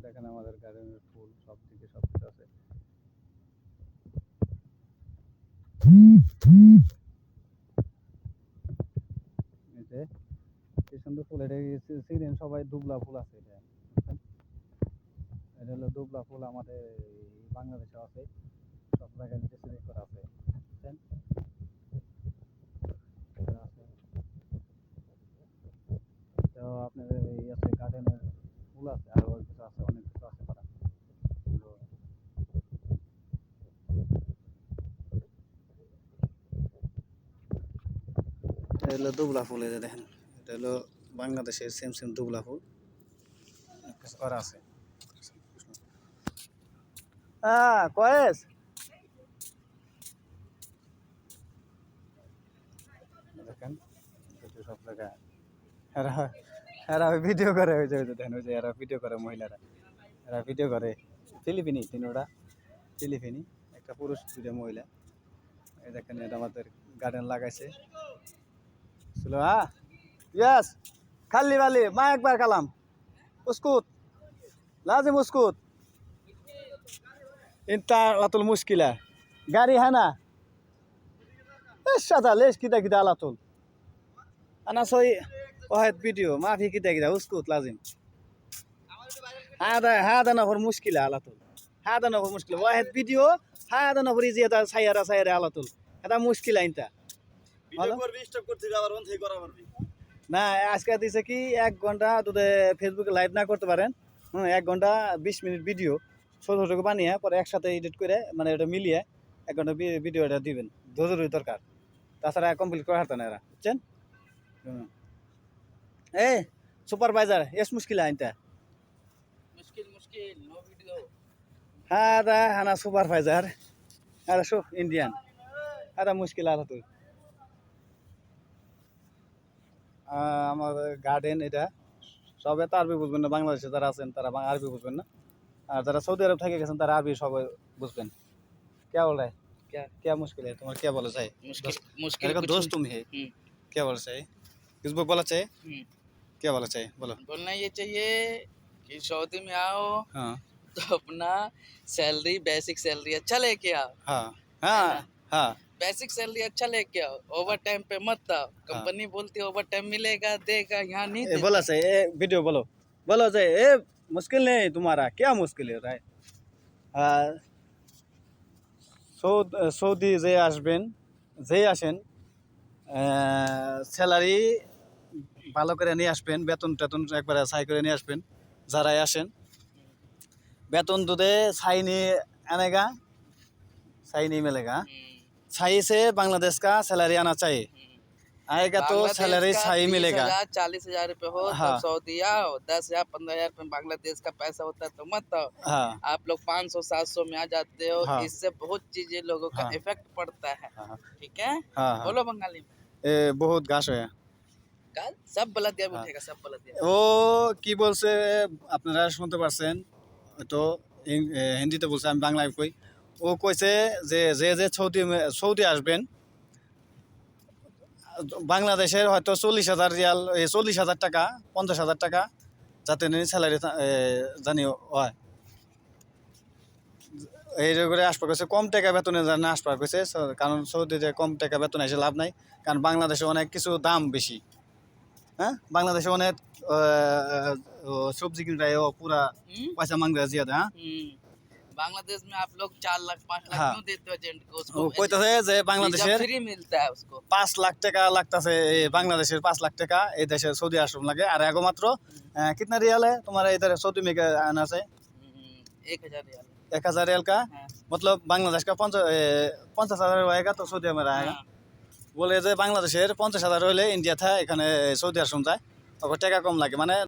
দেখেন আমাদের গার্ডেনের ফুল সব দিকে সবকিছু আছে। এই যে কি সুন্দর ফুল, এটা সিজন সবাই দুবলা ফুল আছে। এটা এটা হলো দুবলা ফুল, আমাদের বাংলাদেশে আছে, সব জায়গায় সিজন করা আছে। বুঝছেন? তো আপনাদের এই আছে গার্ডেনের ফুল আছে, আরো কিছু আছে, অনেক কিছু আছে করা। এটা হলো দুবলা ফুল, এই যে দেখেন, এটা হলো বাংলাদেশের সেম সেম দুবলা ফুল, কিছু করা আছে। হ্যাঁ কয়েস দেখেন সব জায়গায় এরা এরা ভিডিও করে, ওই যে দেখেন, ওই যে এরা ভিডিও করে, মহিলারা এরা ভিডিও করে। ফিলিপিনি তিনোটা, ফিলিপিনি, একটা পুরুষ দুইটা মহিলা। এই দেখেন এটা আমাদের গার্ডেন লাগাইছে ছিল। হ্যাঁ ইয়াস খালি বালি মা একবার কালাম উস্কুত লাজিম উস্কুত ইনতা লাতুল মুশকিলা গাড়ি হ্যাঁ না সাদা লেশ কিতা কিতা লাতুল আনা সই ওহেদ ভিডিও মাফি কিতা কিতা উস্কুত লাজিম هذا نفر مشكلة على طول. هذا نفر مشكلة واحد فيديو، هذا نفر يجي هذا سيارة على طول. هذا مشكلة أنت. না আজকে দিছে কি 1 ঘন্টা যদি ফেসবুকে লাইভ না করতে পারেন, 1 ঘন্টা 20 মিনিট ভিডিও ছোট ছোট বানিয়ে পরে একসাথে এডিট করে, মানে এটা মিলিয়ে 1 ঘন্টা ভিডিওটা দিবেন, জরুরি দরকার, তাছাড়া কমপ্লিট করা হারত না এরা, বুঝছেন? এই সুপারভাইজার এস মুশকিল আইনটা مشكل نو فيديو. هذا أنا سوبرفايزر، هذا شوف إنديان، هذا مشكلة على طول. আমাদের গার্ডেন এটা সবে তো আরবি বুঝবেন না, বাংলাদেশে যারা আছেন তারা আরবি বুঝবেন না, আর যারা সৌদি আরব থেকে গেছেন তারা আরবি সবাই বুঝবেন। क्या बोल रहा है? क्या क्या मुश्किल है तुम्हारा, क्या बोला चाहिए? मुश्किल मेरे का दोस्त तुम है, क्या बोला चाहिए? किसको बोला चाहिए? क्या बोला चाहिए बोलो? बोलना ये चाहिए कि सऊदी में आओ हाँ तो अपना सैलरी बेसिक सैलरी अच्छा लेके आओ। हाँ हाँ हाँ बेसिक सैलरी अच्छा लेके आओ, ओवर टाइम पे मत आओ। कंपनी बोलती है ओवर टाइम मिलेगा देगा, यहाँ नहीं देगा। बोला चाहिए वीडियो बोलो बोलो चाहिए मुश्किल नहीं तुम्हारा, क्या मुश्किल है राय? সৌদি যে আসবেন, যেই আসেন স্যালারি ভালো করে নিয়ে আসবেন, বেতন টেতন একবারে ছাই করে নিয়ে আসবেন। যারাই আসেন বেতন দুধে ছাই নিয়ে আনেগা, ছাই नहीं मिलेगा, ছাই से बांग्लादेश का सैलरी आना चाहिए, आएगा तो सैलरी छाई मिलेगा। 40,000 रुपए हो हाँ। तो सऊदी आओ, 10,000 15,000 रुपए बांग्लादेश का पैसा होता है तो मत आओ। हाँ आप लोग 500-700 में आ जाते हो, हाँ। इससे बहुत चीजें लोगों का हाँ। इफेक्ट पड़ता है। हाँ ठीक है, हाँ हाँ। बोलो बंगाली में। बहुत घास है कल सब बलदिया हाँ। उठेगा, सब बलदिया। ও কি বলছে আপনারা শুনতে পারছেন তো, হিন্দিতে বলছে, আমি বাংলায় কই। ও কইছে যে যে যে সৌদি আসবেন, বাংলাদেশের হয়তো 40,000 রিয়াল, 40,000 টাকা 50,000 টাকা যাতে স্যালারি জানি হয়, এই করে আসবা কইছে। কম টাকা বেতনে জানি আসবা কইছে, কারণ সৌদিতে কম টাকা বেতনে এসে লাভ নাই, কারণ বাংলাদেশে অনেক কিছু দাম বেশি। हाँ बांग्लादेश में सब्जी किन रहे हो, पूरा पैसा मांग रहे हैं ज्यादा। हाँ बांग्लादेश में आप लोग 4 लाख 5 लाख हाँ। क्यों देते हो एजेंट को? उसको वो कोई तो है जे बांग्लादेशेर फ्री मिलता है उसको। 5 लाख টাকা লাগতাছে, বাংলাদেশের 5 লাখ টাকা এই দেশে সৌদি আশ্রম লাগে। আর এগো মাত্র कितना रियाल है तुम्हारा इधर सऊदी में आना से? 1,000 रियाल। 1,000 रियाल का हाँ। मतलब बांग्लादेश का 50,000 होएगा तो सऊदी में आएगा। বলে যে বাংলাদেশের 50,000 হইলে ইন্ডিয়া থাকে, এখানে সৌদি আশ্রম যায়, তখন টাকা কম লাগে, মানে